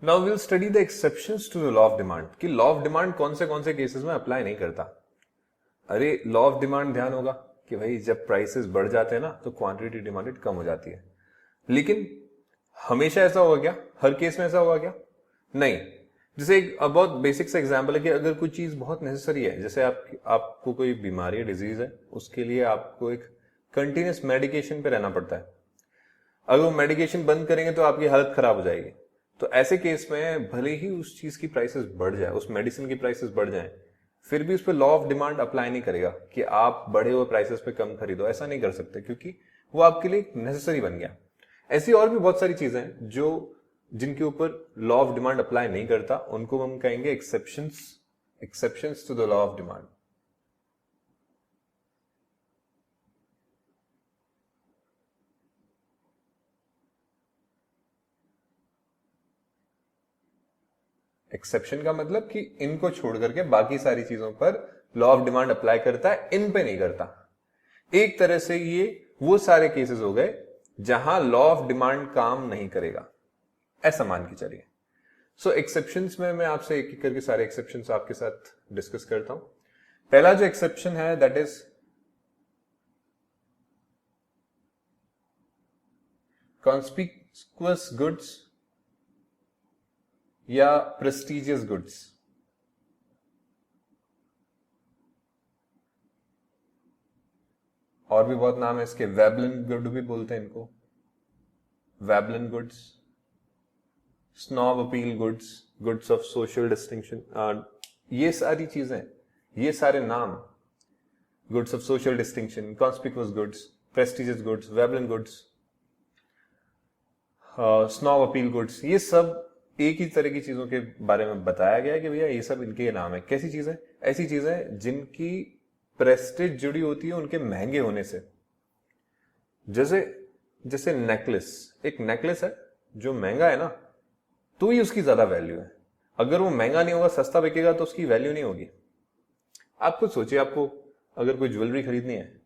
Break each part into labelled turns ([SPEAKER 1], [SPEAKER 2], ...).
[SPEAKER 1] Now will study the exceptions to the law of demand कि law of demand कौन से cases में apply नहीं करता। अरे लॉ ऑफ डिमांड ध्यान होगा कि भाई जब प्राइसेस बढ़ जाते हैं ना तो क्वांटिटी डिमांडेड कम हो जाती है। लेकिन हमेशा ऐसा होगा क्या? हर केस में ऐसा होगा क्या? नहीं। जैसे एक बहुत बेसिक सा एग्जांपल है कि अगर कोई चीज बहुत नेसेसरी है, जैसे आपको कोई बीमारी है, डिजीज है, उसके लिए आपको एक कंटिन्यूस मेडिकेशन पे रहना पड़ता है। अगर वो मेडिकेशन बंद करेंगे तो आपकी हालत खराब हो जाएगी। तो ऐसे केस में भले ही उस चीज की प्राइसेस बढ़ जाए, उस मेडिसिन की प्राइसेस बढ़ जाए, फिर भी उस पर लॉ ऑफ डिमांड अप्लाई नहीं करेगा कि आप बढ़े हुए प्राइसेस पे कम खरीदो। ऐसा नहीं कर सकते क्योंकि वो आपके लिए नेसेसरी बन गया। ऐसी और भी बहुत सारी चीजें हैं जो जिनके ऊपर लॉ ऑफ डिमांड अप्लाई नहीं करता, उनको हम कहेंगे exceptions to the law of demand. Exception का मतलब कि इनको छोड़ करके बाकी सारी चीजों पर लॉ ऑफ डिमांड अप्लाई करता है, इन पे नहीं करता। एक तरह से ये वो सारे केसेस हो गए जहां लॉ ऑफ डिमांड काम नहीं करेगा, ऐसा मान के चलिए। सो एक्सेप्शंस में मैं आपसे एक एक करके सारे एक्सेप्शंस आपके साथ डिस्कस करता हूं। पहला जो एक्सेप्शन है दैट इज कॉन्स्पिक्यूअस गुड्स या प्रेस्टिजियस गुड्स। और भी बहुत नाम है इसके, वेबलन गुड भी बोलते हैं इनको, Veblen goods, snob appeal goods, goods of social distinction. ये सारी चीजें, ये सारे नाम, goods of social distinction, conspicuous goods, prestigious goods, Veblen goods, snob appeal goods, ये सब एक ही तरह की चीजों के बारे में बताया गया है कि भैया ये सब इनके नाम है। कैसी चीजें? ऐसी चीजें जिनकी प्रेस्टिज जुड़ी होती है उनके महंगे होने से। जैसे जैसे नेकलेस, एक नेकलेस है जो महंगा है ना, तो ही उसकी ज्यादा वैल्यू है। अगर वो महंगा नहीं होगा, सस्ता बिकेगा, तो उसकी वैल्यू नहीं होगी। आप खुद सोचिए, आपको अगर कोई ज्वेलरी खरीदनी है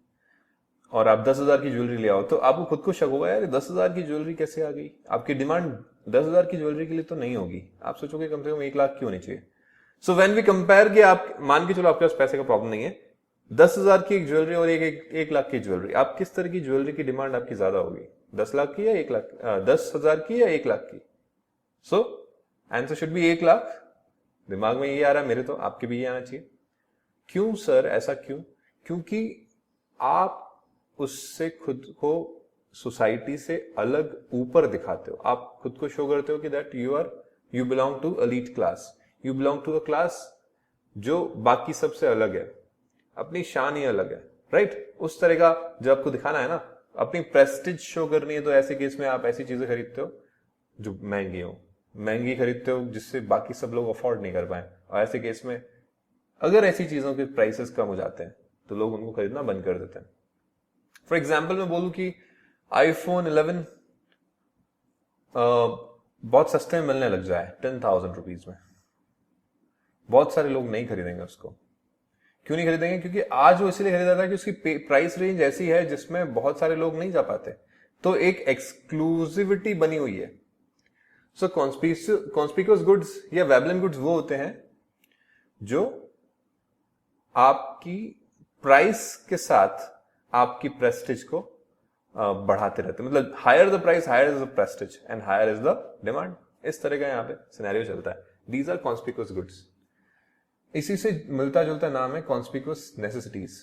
[SPEAKER 1] और आप 10,000 की ज्वेलरी ले आओ, तो आपको खुद को शक होगा, यार 10,000 की ज्वेलरी कैसे आ गई? आपकी डिमांड 10,000 की ज्वेलरी के लिए तो नहीं होगी, आप सोचोगे कम से कम 1 लाख की होनी चाहिए। सो व्हेन वी कंपेयर कि आप मान के चलो आपके पास पैसे का प्रॉब्लम नहीं है, 10,000 की एक ज्वेलरी और एक लाख की ज्वेलरी, आप किस तरह की ज्वेलरी की डिमांड आपकी ज्यादा होगी? 10 लाख की या 1 लाख, 10,000 की या 1 लाख की? So answer should be 1 lakh. दिमाग में ये आ रहा है मेरे, तो आपके भी ये आना चाहिए। क्यों सर, ऐसा क्यों? क्योंकि आप उससे खुद को सोसाइटी से अलग ऊपर दिखाते हो। आप खुद को शो करते हो कि that you belong to elite class, you belong to a class जो बाकी सबसे अलग है, अपनी शान ही अलग है, राइट? उस तरह का जब आपको दिखाना है ना, अपनी प्रेस्टिज शो करनी है, तो ऐसे केस में आप ऐसी चीजें खरीदते हो जो महंगी हो, महंगी खरीदते हो जिससे बाकी सब लोग अफोर्ड नहीं कर पाए। और ऐसे केस में अगर ऐसी चीजों के प्राइसेस कम हो जाते हैं तो लोग उनको खरीदना बंद कर देते हैं। फॉर एग्जाम्पल मैं बोलूं कि आईफोन 11 बहुत सस्ते में मिलने लग जाए 10,000 रुपीज में, बहुत सारे लोग नहीं खरीदेंगे उसको। क्यों नहीं खरीदेंगे? क्योंकि आज वो इसलिए खरीदा था कि उसकी प्राइस रेंज ऐसी है जिसमें बहुत सारे लोग नहीं जा पाते, तो एक एक्सक्लूसिविटी बनी हुई है। सो कॉन्स्पिक्यूअस गुड्स या वेबलन गुड्स वो होते हैं जो आपकी प्राइस के साथ आपकी प्रेस्टिज को बढ़ाते रहते हैं। मतलब higher the price, higher is the prestige and higher is the demand. इस तरह का यहां पे सिनेरियो चलता है। These are conspicuous goods. इसी से मिलता जुलता नाम है कॉन्स्पिक्यूअस नेसेसिटीज।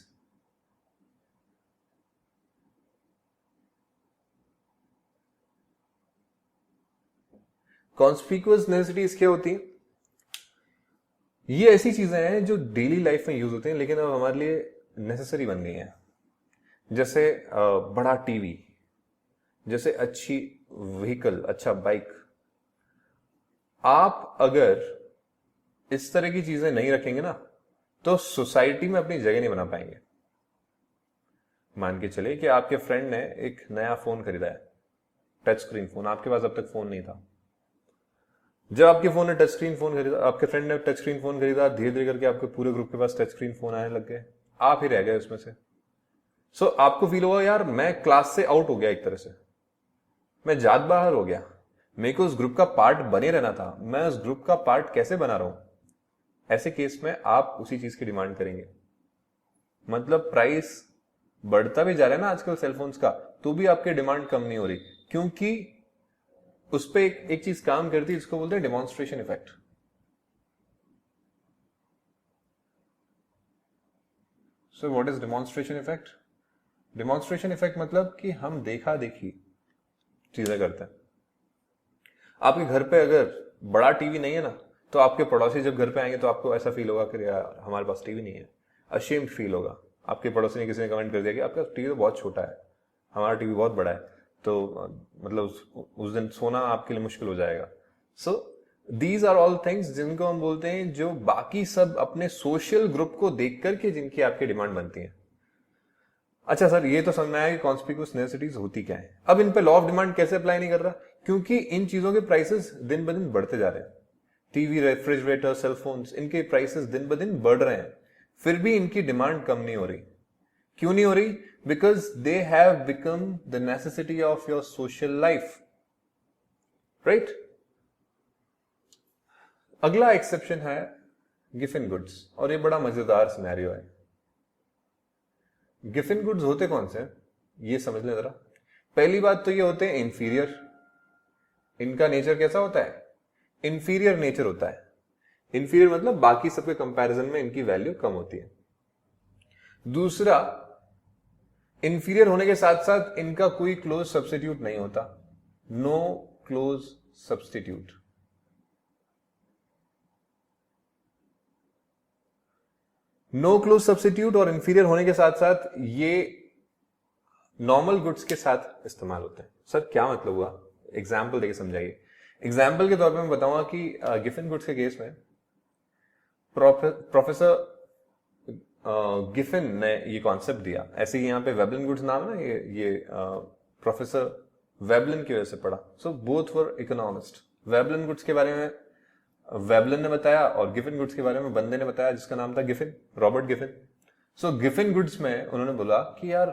[SPEAKER 1] कॉन्स्पिक्यूअस नेसेसिटीज क्या होती है? ये ऐसी चीजें हैं जो डेली लाइफ में यूज होती हैं लेकिन अब हमारे लिए नेसेसरी बन गई हैं। जैसे बड़ा टीवी, जैसे अच्छी व्हीकल, अच्छा बाइक। आप अगर इस तरह की चीजें नहीं रखेंगे ना, तो सोसाइटी में अपनी जगह नहीं बना पाएंगे। मान के चलिए कि आपके फ्रेंड ने एक नया फोन खरीदा है, टच स्क्रीन फोन। आपके पास अब तक फोन नहीं था। जब आपके फोन ने टच स्क्रीन फोन खरीदा, आपके फ्रेंड ने टच स्क्रीन फोन खरीदा, धीरे धीरे करके आपके पूरे ग्रुप के पास टच स्क्रीन फोन आने लग गए, आप ही रह गए उसमें से। सो आपको फील होगा, यार मैं क्लास से आउट हो गया, एक तरह से मैं जात बाहर हो गया, मेरे को उस ग्रुप का पार्ट बने रहना था, मैं उस ग्रुप का पार्ट कैसे बना रहा हूं, ऐसे केस में आप उसी चीज की डिमांड करेंगे। मतलब प्राइस बढ़ता भी जा रहा है ना आजकल सेलफोन्स का, तो भी आपकी डिमांड कम नहीं हो रही, क्योंकि उस पर एक चीज काम करती है, इसको बोलते हैं demonstration effect. So what is demonstration effect? Demonstration effect मतलब कि हम देखा देखी चीजें करते हैं। आपके घर पे अगर बड़ा टीवी नहीं है ना, तो आपके पड़ोसी जब घर पे आएंगे तो आपको ऐसा फील होगा कि यार हमारे पास टीवी नहीं है, अशेम्ड फील होगा। आपके पड़ोसी ने किसी ने कमेंट कर दिया कि आपका टीवी तो बहुत छोटा है, हमारा टीवी बहुत बड़ा है, तो मतलब उस दिन सोना आपके लिए मुश्किल हो जाएगा। So these are all things जिनको हम बोलते हैं जो बाकी सब अपने सोशल ग्रुप को देख करके जिनकी आपकी डिमांड बनती है। अच्छा सर, ये तो समझ में आया कि कॉन्स्पिक्यूअस नेसेसिटीज होती क्या है। अब इन पे लॉ ऑफ डिमांड कैसे अप्लाई नहीं कर रहा? क्योंकि इन चीजों के प्राइसेस दिन ब दिन बढ़ते जा रहे हैं। टीवी, रेफ्रिजरेटर, सेलफोन्स, इनके प्राइसेस दिन ब दिन बढ़ रहे हैं, फिर भी इनकी डिमांड कम नहीं हो रही। क्यों नहीं हो रही? Because they have become the necessity of your social life, right? अगला एक्सेप्शन है गिफिन गुड्स, और ये बड़ा मजेदार सिनेरियो है। गिफिन गुड्स होते कौन से, ये समझ लें जरा। पहली बात तो ये होते हैं इंफीरियर। इनका नेचर कैसा होता है? इंफीरियर नेचर होता है। इंफीरियर मतलब बाकी सबके कंपैरिजन में इनकी वैल्यू कम होती है। दूसरा, इंफीरियर होने के साथ साथ इनका कोई क्लोज सब्स्टिट्यूट नहीं होता, no close substitute. No close substitute और इंफीरियर होने के साथ साथ ये नॉर्मल गुड्स के साथ इस्तेमाल होते हैं। सर क्या मतलब हुआ? एग्जाम्पल देके समझाइए। एग्जाम्पल के तौर पे मैं बताऊंगा कि गिफिन गुड्स के केस में प्रोफेसर गिफिन ने ये कॉन्सेप्ट दिया। ऐसे ही यहाँ पे वेबलिन गुड्स नाम है ना, ये प्रोफेसर वेबलिन की वजह से पढ़ा। So both were economist. Veblen goods के बारे में वेबलिन ने बताया और गिफिन गुड्स के बारे में बंदे ने बताया जिसका नाम था गिफिन, रॉबर्ट गिफिन। सो गिफिन गुड्स में उन्होंने बोला कि यार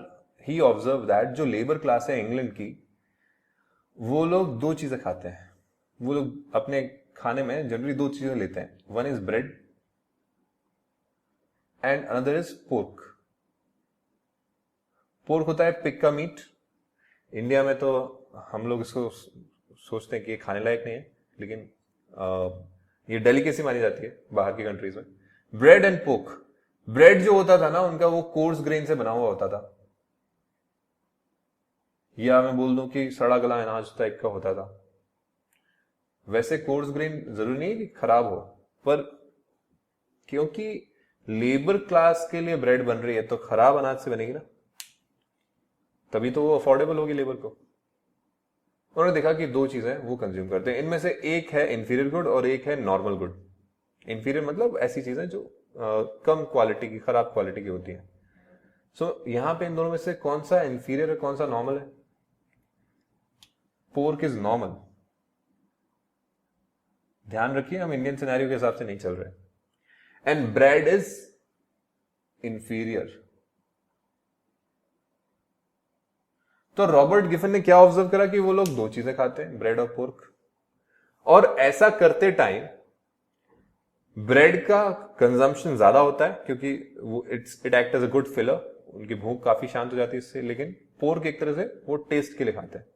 [SPEAKER 1] ही ऑब्जर्व दैट जो लेबर क्लास है इंग्लैंड की, वो लोग दो चीजें खाते हैं। वो लोग अपने खाने में जनरली दो चीजें लेते हैं, one is bread and another is pork. Pork होता है पिग का मीट। इंडिया में तो हम लोग इसको सोचते हैं कि ये खाने लायक नहीं है, लेकिन ये डेलिकेसी मानी जाती है बाहर की कंट्रीज में। Bread and pork. ब्रेड जो होता था ना उनका, वो कोर्स ग्रेन से बना हुआ होता था, या मैं बोल दूं कि सड़ा गला अनाज टाइप का होता था। वैसे कोर्स ग्रेन जरूरी नहीं है कि खराब हो, पर क्योंकि लेबर क्लास के लिए ब्रेड बन रही है तो खराब अनाज से बनेगी ना, तभी तो वो अफोर्डेबल होगी लेबर को। उन्होंने देखा कि दो चीजें वो कंज्यूम करते हैं, इनमें से एक है इंफीरियर गुड और एक है नॉर्मल गुड। इंफीरियर मतलब ऐसी चीजें जो कम क्वालिटी की, खराब क्वालिटी की होती हैं। सो यहां पे इन दोनों में से कौन सा इंफीरियर है, कौन सा नॉर्मल है? Pork is normal. ध्यान रखिए, हम इंडियन सिनेरियो के हिसाब से नहीं चल रहे। And bread is inferior. तो रॉबर्ट गिफिन ने क्या ऑब्जर्व करा कि वो लोग दो चीजें खाते हैं, ब्रेड और पोर्क, और ऐसा करते टाइम ब्रेड का कंजम्पशन ज्यादा होता है क्योंकि वो it act as a good filler, उनकी भूख काफी शांत हो जाती है इससे। लेकिन पोर्क एक तरह से वो टेस्ट के लिए खाते हैं,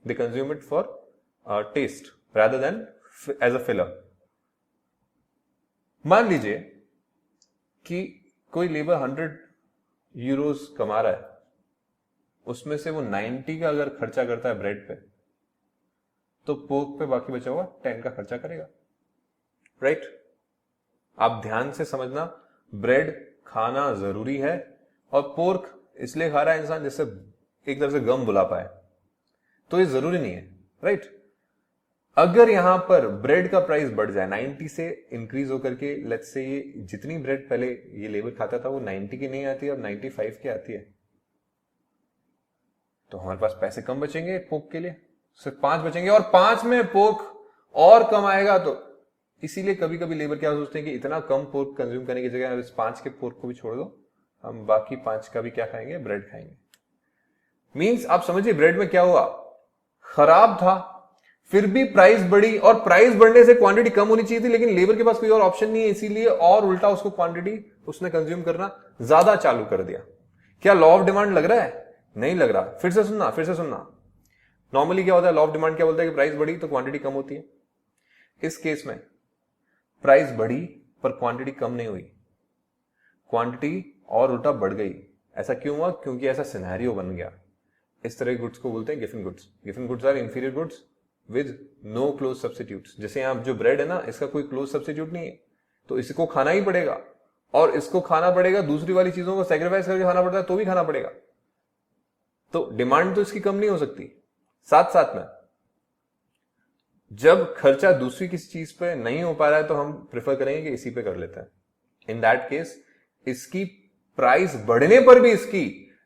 [SPEAKER 1] they consume it for taste rather than as a filler. मान लीजिए कि कोई लेबर 100 यूरोस कमा रहा है, उसमें से वो 90 का अगर खर्चा करता है ब्रेड पे, तो पोर्क पे बाकी बचा हुआ 10 का खर्चा करेगा, राइट? आप ध्यान से समझना, ब्रेड खाना जरूरी है और पोर्क इसलिए खा रहा है इंसान जिससे एक तरह से गम बुला पाए, तो ये जरूरी नहीं है, राइट? अगर यहां पर ब्रेड का प्राइस बढ़ जाए 90 से इंक्रीज होकर के, लेट्स से ये जितनी ब्रेड पहले ये लेबर खाता था वो 90 की नहीं आती, अब 95 की आती है, तो हमारे पास पैसे कम बचेंगे पोर्क के लिए, सिर्फ 5 बचेंगे, और 5 में पोर्क और कम आएगा। तो इसीलिए कभी कभी लेबर क्या सोचते हैं कि इतना कम पोर्क कंज्यूम करने की जगह इस 5 के पोर्क को भी छोड़ दो, हम बाकी 5 का भी क्या खाएंगे, ब्रेड खाएंगे। मींस आप समझिए ब्रेड में क्या हुआ, खराब था, फिर भी प्राइस बढ़ी, और प्राइस बढ़ने से क्वांटिटी कम होनी चाहिए थी, लेकिन लेबर के पास कोई और ऑप्शन नहीं है, इसीलिए और उल्टा उसको क्वांटिटी उसने कंज्यूम करना ज्यादा चालू कर दिया। क्या लॉ ऑफ डिमांड लग रहा है? नहीं लग रहा। फिर से सुनना। नॉर्मली क्या होता है, लॉ ऑफ डिमांड क्या बोलता है कि प्राइस बढ़ी तो क्वांटिटी कम होती है। इस केस में प्राइस बढ़ी पर क्वांटिटी कम नहीं हुई, क्वांटिटी और उल्टा बढ़ गई। ऐसा क्यों हुआ? क्योंकि ऐसा सिनेरियो बन गया। इस तरह के गुड्स को बोलते हैं Giffen goods. Giffen goods are inferior goods with no close substitutes. जैसे यहां जो ब्रेड है ना, इसका कोई क्लोज सब्स्टिट्यूट नहीं है, तो इसको खाना ही पड़ेगा, और इसको खाना पड़ेगा, दूसरी वाली चीजों को सेक्रीफाइस करके खाना पड़ता है तो भी खाना पड़ेगा। तो डिमांड तो इसकी कम नहीं हो सकती। साथ साथ में जब खर्चा दूसरी किसी चीज पे नहीं हो पा रहा है तो हम प्रेफर करेंगे कि इसी पे कर लेते हैं। इन दैट केस इसकी प्राइस बढ़ने पर भी इसकी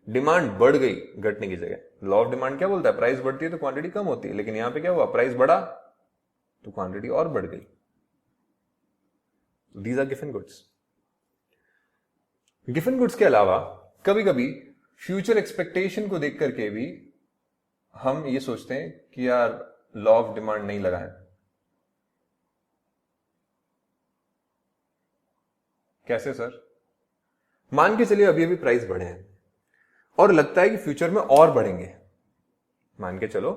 [SPEAKER 1] डिमांड बढ़ गई घटने की जगह। लॉ ऑफ डिमांड क्या बोलता है? प्राइस बढ़ती है तो क्वांटिटी कम होती है, लेकिन यहां पे क्या हुआ, प्राइस बढ़ा तो क्वांटिटी और बढ़ गई। These are Giffen goods. Giffen goods के अलावा कभी कभी फ्यूचर एक्सपेक्टेशन को देख करके भी हम ये सोचते हैं कि यार लॉ ऑफ डिमांड नहीं लगा है। कैसे सर? मान के चलिए अभी अभी प्राइस बढ़े हैं और लगता है कि फ्यूचर में और बढ़ेंगे। मान के चलो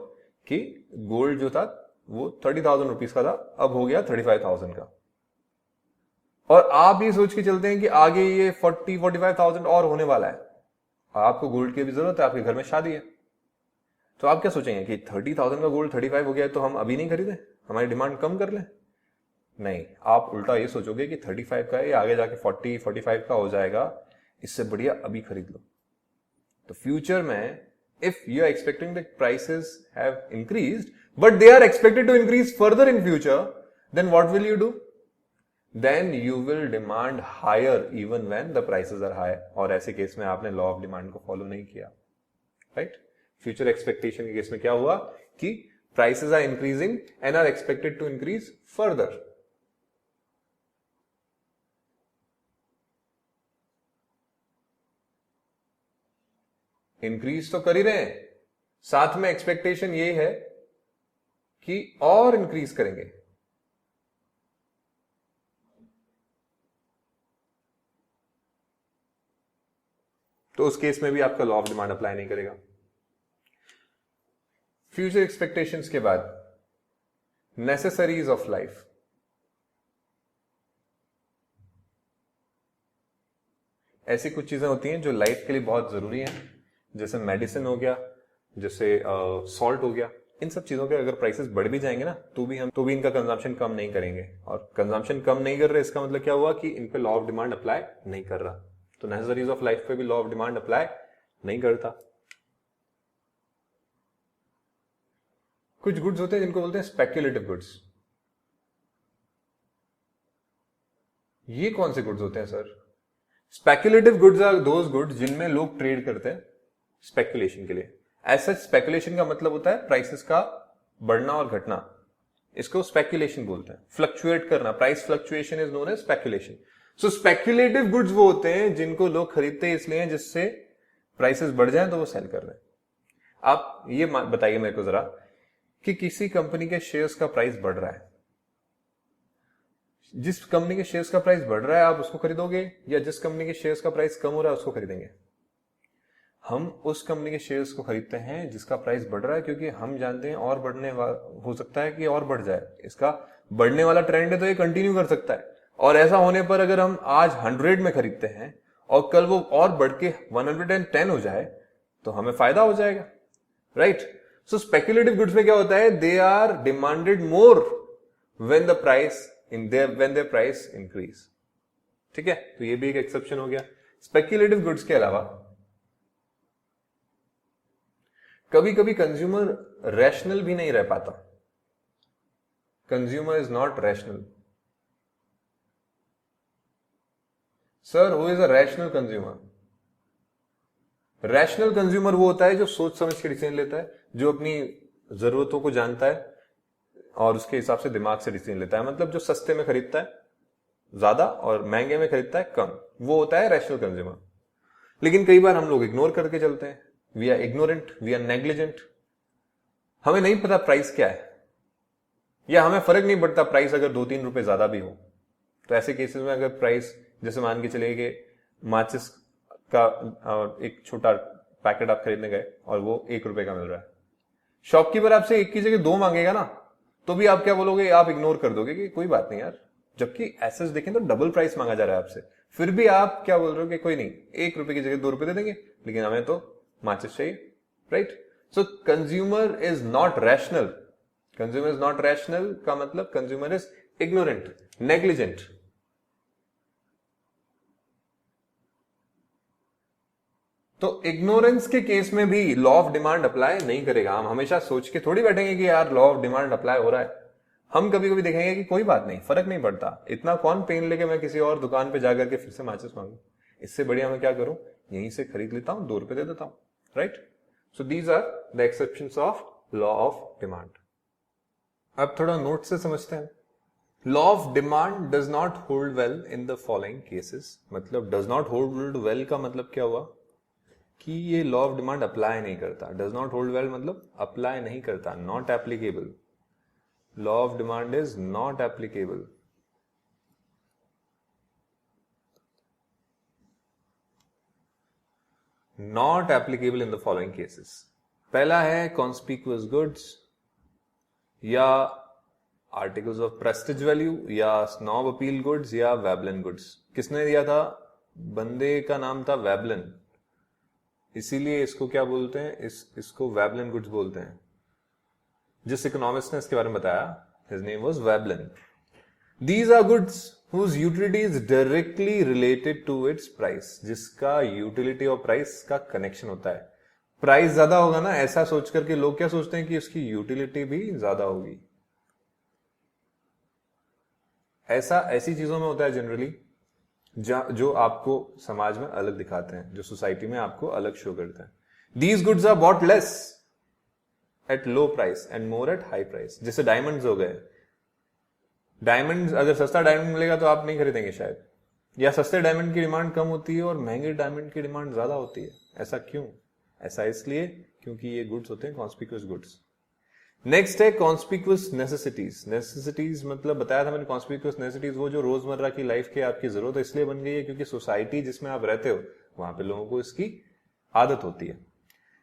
[SPEAKER 1] कि गोल्ड जो था वो 30,000 रुपीज का था, अब हो गया 35,000 का, और आप ये सोच के चलते हैं कि आगे ये 40-45,000 और होने वाला है। आपको गोल्ड की भी जरूरत है, आपके घर में शादी है, तो आप क्या सोचेंगे कि 30,000 का गोल्ड 35 हो गया है तो हम अभी नहीं खरीदें, हमारी डिमांड कम कर लें? नहीं, आप उल्टा ये सोचोगे कि 35 का है, ये आगे जाके 40-45 का हो जाएगा, इससे बढ़िया अभी खरीद लो। तो फ्यूचर में if you are expecting the prices have increased but they are expected to increase further in future, then what will you do? Then you will demand higher even when the prices are high. और ऐसे case में आपने law of demand को follow नहीं किया, right? Future expectation के case में क्या हुआ कि prices are increasing and are expected to increase further. Increase तो कर ही रहे हैं, साथ में एक्सपेक्टेशन ये है कि और इंक्रीज करेंगे। तो उस केस में भी आपका लॉ ऑफ डिमांड अप्लाई नहीं करेगा। फ्यूचर एक्सपेक्टेशंस के बाद नेसेसरीज ऑफ लाइफ। ऐसी कुछ चीजें होती हैं जो लाइफ के लिए बहुत जरूरी हैं, जैसे मेडिसिन हो गया, जैसे सॉल्ट हो गया। इन सब चीजों के अगर प्राइसेस बढ़ भी जाएंगे ना तो भी इनका कंजम्पशन कम नहीं करेंगे, और कंजम्पशन कम नहीं कर रहे इसका मतलब क्या हुआ कि इन पे लॉ ऑफ डिमांड अप्लाई नहीं कर रहा। तो नेसेसरीज ऑफ लाइफ पे भी लॉ ऑफ डिमांड अप्लाई नहीं करता। कुछ गुड्स होते हैं जिनको बोलते हैं स्पेक्युलेटिव गुड्स। ये कौन से गुड्स होते हैं sir? Speculative goods are those goods जिनमें लोग ट्रेड करते हैं स्पेक्युलेशन के लिए। ऐसा स्पेक्युलेशन का मतलब होता है प्राइसेस का बढ़ना और घटना, इसको स्पेक्युलेशन बोलते हैं। फ्लक्चुएट करना, price fluctuation is known as speculation. So speculative goods वो होते हैं जिनको लोग खरीदते हैं इसलिए जिससे प्राइसेस बढ़ जाए तो वो सेल कर रहे हैं। आप ये बताइए मेरे को जरा कि किसी कंपनी के शेयर्स का प्राइस बढ़ रहा है, जिस कंपनी के शेयर्स का प्राइस बढ़ रहा है आप उसको खरीदोगे, या जिस कंपनी के शेयर्स का प्राइस कम हो रहा है उसको खरीदेंगे? हम उस कंपनी के शेयर्स को खरीदते हैं जिसका प्राइस बढ़ रहा है, क्योंकि हम जानते हैं और हो सकता है कि और बढ़ जाए, इसका बढ़ने वाला ट्रेंड है तो ये कंटिन्यू कर सकता है। और ऐसा होने पर अगर हम आज 100 में खरीदते हैं और कल वो और बढ़ के 110 हो जाए तो हमें फायदा हो जाएगा, राइट? सो स्पेक्युलेटिव गुड्स में क्या होता है, they are demanded more when their price increase. ठीक है, तो ये भी एक एक्सेप्शन हो गया। स्पेक्युलेटिव गुड्स के अलावा कभी कभी कंज्यूमर रैशनल भी नहीं रह पाता। Consumer is not rational. Sir who is a rational consumer? Rational consumer वो होता है जो सोच समझ के डिसीजन लेता है, जो अपनी जरूरतों को जानता है और उसके हिसाब से दिमाग से डिसीजन लेता है। मतलब जो सस्ते में खरीदता है ज्यादा और महंगे में खरीदता है कम, वो होता है रैशनल कंज्यूमर। लेकिन कई बार हम लोग इग्नोर करके चलते हैं, we are ignorant, we are negligent. हमें नहीं पता प्राइस क्या है, या हमें फर्क नहीं पड़ता प्राइस अगर 2-3 रुपए ज्यादा भी हो। तो ऐसे केसेस में अगर प्राइस, जैसे मान के चले कि माचिस का एक छोटा पैकेट आप खरीदने गए और वो 1 रुपए का मिल रहा है, शॉपकीपर आपसे 1 की जगह 2 मांगेगा ना, तो भी आप क्या बोलोगे, आप इग्नोर कर दोगे कि कोई बात नहीं यार, जबकि एसेस देखें तो डबल प्राइस मांगा जा रहा है आपसे, फिर भी आप क्या बोल रहे हो कि कोई नहीं, 1 रुपए की जगह 2 रुपए दे देंगे, लेकिन हमें तो माचिस चाहिए, right. So consumer is not rational. Consumer is not rational का मतलब कंज्यूमर इज इग्नोरेंट, नेग्लिजेंट। तो इग्नोरेंस के केस में भी लॉ ऑफ डिमांड अप्लाई नहीं करेगा। हम हमेशा सोच के थोड़ी बैठेंगे कि यार लॉ ऑफ डिमांड अप्लाई हो रहा है। हम कभी कभी देखेंगे कि कोई बात नहीं, फर्क नहीं पड़ता, इतना कौन पेन लेके मैं किसी और दुकान पे जाकर के फिर से माचिस मांगू, इससे बढ़िया मैं क्या करूं, यहीं से खरीद लेता हूं, 2 रुपए दे देता हूं, right. So these are the exceptions of law of demand. अब थोड़ा नोट से समझते हैं। Law of demand does not hold well in the following cases. मतलब डज नॉट होल्ड वेल का मतलब क्या हुआ कि ये लॉ ऑफ डिमांड अप्लाई नहीं करता। डज नॉट होल्ड वेल मतलब अप्लाई नहीं करता, not applicable. Law of demand is not applicable. Not applicable in the following cases. पहला है कॉन्स्पिक्यूअस गुड्स, या आर्टिकल्स ऑफ प्रेस्टिज वैल्यू, या स्नॉब अपील गुड्स, या वेबलन गुड्स। किसने दिया था? बंदे का नाम था वेबलन, इसीलिए इसको क्या बोलते हैं, इसको वेबलन गुड्स बोलते हैं। जिस इकोनॉमिस्ट ने इसके बारे में बताया, his name was Veblen. These are goods whose utility is directly related to its price, जिसका यूटिलिटी और प्राइस का कनेक्शन होता है। प्राइस ज्यादा होगा ना, ऐसा सोच करके लोग क्या सोचते हैं कि उसकी यूटिलिटी भी ज्यादा होगी। ऐसी चीजों में होता है जनरली जो आपको समाज में अलग दिखाते हैं, जो सोसाइटी में आपको अलग शो करते हैं। These goods are bought less at low price and more at high price. जैसे डायमंड्स हो गए, डायमंड अगर सस्ता डायमंड मिलेगा तो आप नहीं खरीदेंगे शायद, या सस्ते डायमंड की डिमांड कम होती है और महंगे डायमंड की डिमांड ज्यादा होती है। ऐसा क्यों? ऐसा इसलिए क्योंकि ये गुड्स होते हैं कॉन्स्पिक्यूअस गुड्स। नेक्स्ट है कॉन्स्पिक्यूअस नेसेसिटीज। नेसेसिटीज मतलब बताया था मैंने, कॉन्स्पिक्यूअस नेसेसिटीज वो जो रोजमर्रा की लाइफ के आपकी जरूरत है, इसलिए बन गई है क्योंकि सोसाइटी जिसमें आप रहते हो वहां पे लोगों को इसकी आदत होती है।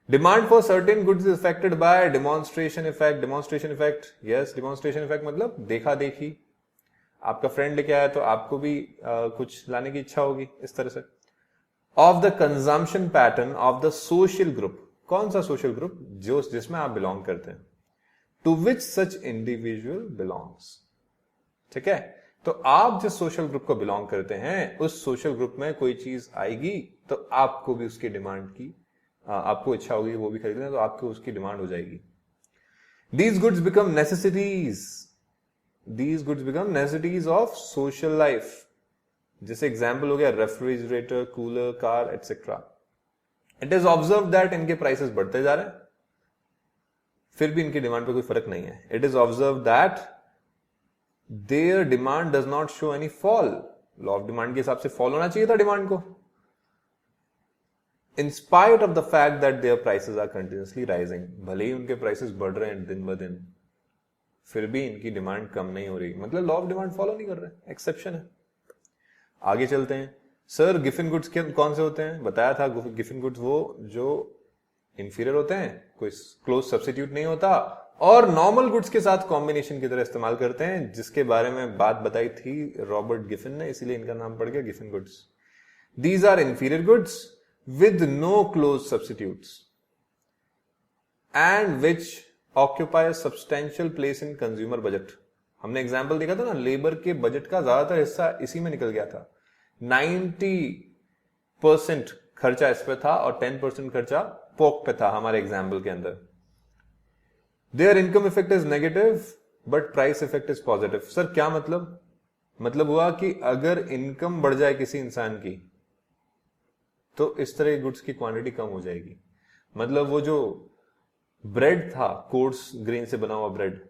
[SPEAKER 1] Demand for certain goods is affected by demonstration effect. Demonstration effect, yes, demonstration effect मतलब देखा देखी। आपका फ्रेंड लेके आया तो आपको भी कुछ लाने की इच्छा होगी, इस तरह से। Of the consumption pattern of the social group. कौन सा सोशल ग्रुप? जो जिसमें आप बिलोंग करते हैं। To which such individual belongs. ठीक है, तो आप जिस सोशल ग्रुप को बिलोंग करते हैं उस सोशल ग्रुप में कोई चीज आएगी तो आपको भी उसकी डिमांड की आपको इच्छा होगी वो भी खरीदना, तो आपको उसकी डिमांड हो जाएगी। These goods become necessities. These goods become necessities of social life. जैसे एग्जाम्पल हो गया refrigerator, cooler, car etcetera. It is observe that इनके प्राइसेस बढ़ते जा रहे हैं, फिर भी इनकी डिमांड पे कोई फर्क नहीं है। It is observe that their demand does not show any fall. Law of demand के हिसाब से फॉल होना चाहिए था डिमांड को। In spite of the fact that their prices are continuously rising. भले ही उनके प्राइसेस बढ़ रहे हैं दिन ब दिन, फिर भी इनकी डिमांड कम नहीं हो रही, मतलब लॉ ऑफ डिमांड फॉलो नहीं कर रहे, एक्सेप्शन है। आगे चलते हैं। सर गिफिन गुड्स कौन से होते हैं? बताया था गिफिन गुड्स वो जो इंफीरियर होते हैं, कोई क्लोज सब्स्टिट्यूट नहीं होता और नॉर्मल गुड्स के साथ कॉम्बिनेशन की तरह इस्तेमाल करते हैं, जिसके बारे में बात बताई थी रॉबर्ट गिफिन ने, इसीलिए इनका नाम पड़ गया Giffen goods. These are inferior goods with no close substitutes and which occupy substantial place in consumer budget. हमने एग्जांपल देखा था ना, लेबर के बजट का ज्यादातर हिस्सा इसी में निकल गया था। 90% खर्चा इस पे था और 10% खर्चा पोक पे था हमारे एग्जांपल के अंदर। There income effect is negative but price effect is positive. Sir क्या मतलब? मतलब हुआ कि अगर इनकम बढ़ जाए किसी इंसान की तो इस तरह गुड्स की क्वांटिटी कम हो जाएगी। मतलब वो जो ब्रेड था, कोर्स ग्रेन से बना हुआ ब्रेड,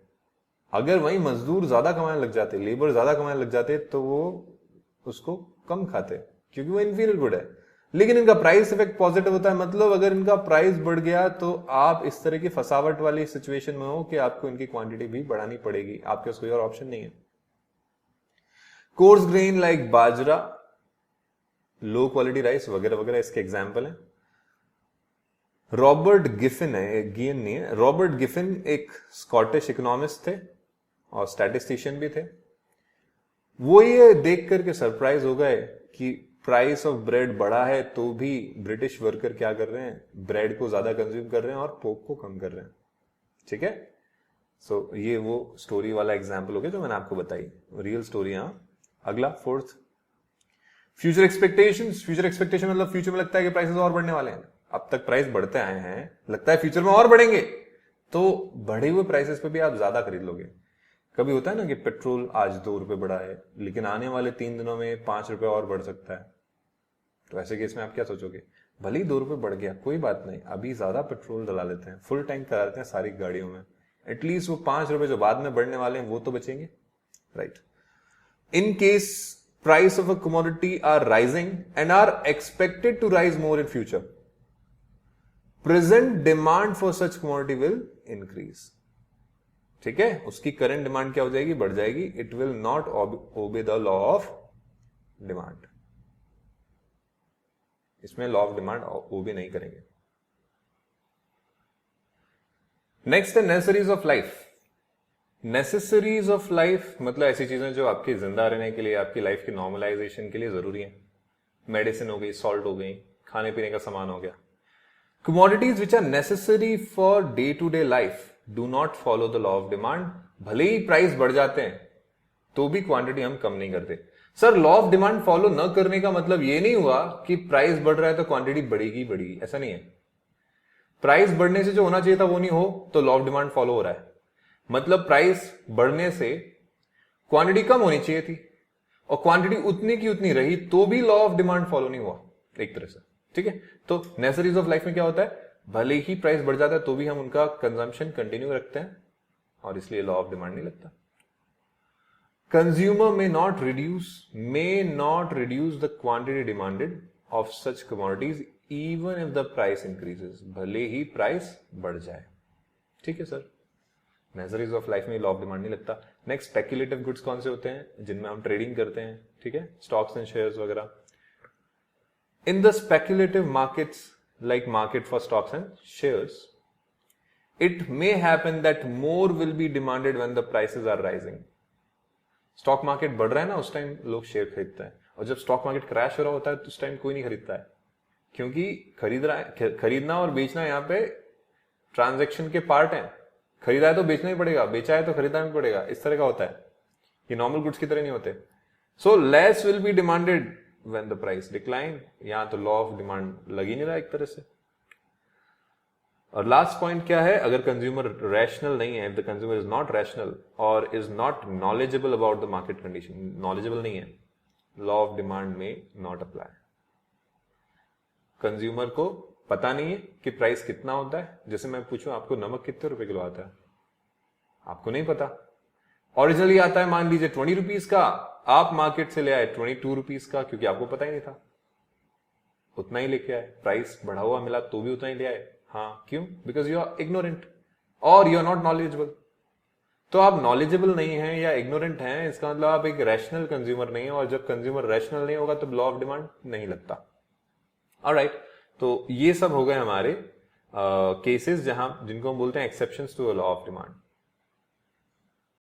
[SPEAKER 1] अगर वही मजदूर ज्यादा कमाने लग जाते, लेबर ज्यादा कमाने लग जाते, तो वो उसको कम खाते क्योंकि वो इंफीरियर गुड है। लेकिन इनका प्राइस इफेक्ट पॉजिटिव होता है। मतलब अगर इनका प्राइस बढ़ गया तो आप इस तरह की फसावट वाली सिचुएशन में हो कि आपको इनकी क्वांटिटी भी बढ़ानी पड़ेगी, आपके पास कोई और ऑप्शन नहीं है। कोर्स ग्रेन लाइक बाजरा, लो क्वालिटी राइस वगैरह वगैरह इसके एग्जाम्पल हैं। रॉबर्ट गिफिन है, गियन नहीं है, रॉबर्ट गिफिन एक स्कॉटिश इकोनॉमिस्ट थे और स्टैटिस्टिशियन भी थे। वो ये देख करके सरप्राइज हो गए कि प्राइस ऑफ ब्रेड बढ़ा है तो भी ब्रिटिश वर्कर क्या कर रहे हैं, ब्रेड को ज्यादा कंज्यूम कर रहे हैं और पोक को कम कर रहे हैं। ठीक है, सो ये वो स्टोरी वाला एग्जाम्पल हो गया जो मैंने आपको बताई, रियल स्टोरी। यहां अगला fourth, future expectations. Future expectation मतलब फ्यूचर में लगता है कि प्राइसेस और बढ़ने वाले हैं, अब तक प्राइस बढ़ते आए हैं, लगता है फ्यूचर में और बढ़ेंगे, तो बढ़े हुए प्राइसेस पे भी आप ज्यादा खरीद लोगे। कभी होता है ना कि पेट्रोल आज 2 रुपए बढ़ा है लेकिन आने वाले 3 दिनों में 5 रुपए और बढ़ सकता है, तो ऐसे केस में आप क्या सोचोगे, भले ही 2 रुपए बढ़ गया कोई बात नहीं, अभी ज्यादा पेट्रोल डला लेते हैं, फुल टैंक करा लेते हैं सारी गाड़ियों में, एटलीस्ट वो 5 रुपए जो बाद में बढ़ने वाले हैं वो तो बचेंगे, right. In case price of a commodity are rising and are expected to rise more in future, present demand for such commodity will increase। ठीक है, उसकी करंट डिमांड क्या हो जाएगी, बढ़ जाएगी। It will not obey the law of demand, इसमें law of demand ओबे नहीं करेंगे। नेक्स्ट है necessaries of life. Necessaries of life मतलब ऐसी चीजें जो आपके जिंदा रहने के लिए, आपकी लाइफ की नॉर्मलाइजेशन के लिए जरूरी है। मेडिसिन हो गई, सॉल्ट हो गई, खाने पीने का सामान हो गया। Commodities which are necessary for day to day life do not follow the law of demand. भले ही प्राइस बढ़ जाते हैं तो भी क्वांटिटी हम कम नहीं करते। Sir law of demand follow न करने का मतलब ये नहीं हुआ कि प्राइस बढ़ रहा है तो क्वांटिटी बढ़ेगी बढ़ेगी, ऐसा नहीं है। प्राइस बढ़ने से जो होना चाहिए था वो नहीं हो तो लॉ ऑफ डिमांड फॉलो हो रहा है। मतलब प्राइस बढ़ने से क्वांटिटी कम होनी चाहिए थी और क्वांटिटी उतनी की उतनी रही तो भी लॉ ऑफ डिमांड फॉलो नहीं हुआ एक तरह से। ठीक है, तो नेसेसरीज ऑफ लाइफ में क्या होता है, भले ही प्राइस बढ़ जाता है तो भी हम उनका कंजम्पशन कंटिन्यू रखते हैं और इसलिए लॉ ऑफ डिमांड नहीं लगता। Consumer may not reduce the quantity demanded of such commodities even if the price increases, भले ही प्राइस बढ़ जाए। ठीक है सर, नेसेसरीज ऑफ लाइफ में लॉ ऑफ डिमांड नहीं लगता। नेक्स्ट स्पेक्युलेटिव गुड्स कौन से होते हैं, जिनमें हम ट्रेडिंग करते हैं, ठीक है, स्टॉक्स एंड शेयर्स वगैरह। In the speculative markets like market for stocks and shares, it may happen that more will be demanded when the prices are rising. Stock market बढ़ रहा है ना, उस टाइम लोग शेयर खरीदते हैं, और जब स्टॉक मार्केट क्रैश हो रहा होता है तो उस टाइम कोई नहीं खरीदता है, क्योंकि खरीदना और बेचना यहाँ पे ट्रांजैक्शन के पार्ट हैं। खरीदा है तो बेचना ही पड़ेगा, बेचा है तो खरीदना भी पड़ेगा, इस तरह का होता है, ये नॉर्मल गुड्स की तरह नहीं होते। So less will be demanded when the price decline, यहां तो लॉ ऑफ डिमांड लग ही नहीं रहा एक तरह से। और लास्ट पॉइंट क्या है, अगर कंज्यूमर रैशनल नहीं है, if the consumer is not rational और is not knowledgeable about the market condition, knowledgeable नहीं है, लॉ ऑफ डिमांड में नॉट अप्लाई। कंज्यूमर को पता नहीं है कि प्राइस कितना होता है, जैसे मैं पूछूं आपको नमक कितने रुपए किलो आता है, आपको नहीं पता, ओरिजिनली आता है मान लीजिए 20 रुपीज का, आप मार्केट से ले आए 22 रुपीज का, क्योंकि आपको पता ही नहीं था, उतना ही लेके आए, प्राइस बढ़ा हुआ मिला तो भी उतना ही ले आए। हाँ, क्यों? बिकॉज यू आर इग्नोरेंट और यू आर नॉट नॉलेजेबल। तो आप नॉलेजेबल नहीं है या इग्नोरेंट हैं, इसका मतलब आप एक रैशनल कंज्यूमर नहीं है, और जब कंज्यूमर रैशनल नहीं होगा तो लॉ ऑफ डिमांड नहीं लगता। ऑलराइट, तो ये सब हो गए हमारे केसेस जिनको हम बोलते हैं exceptions to law of demand.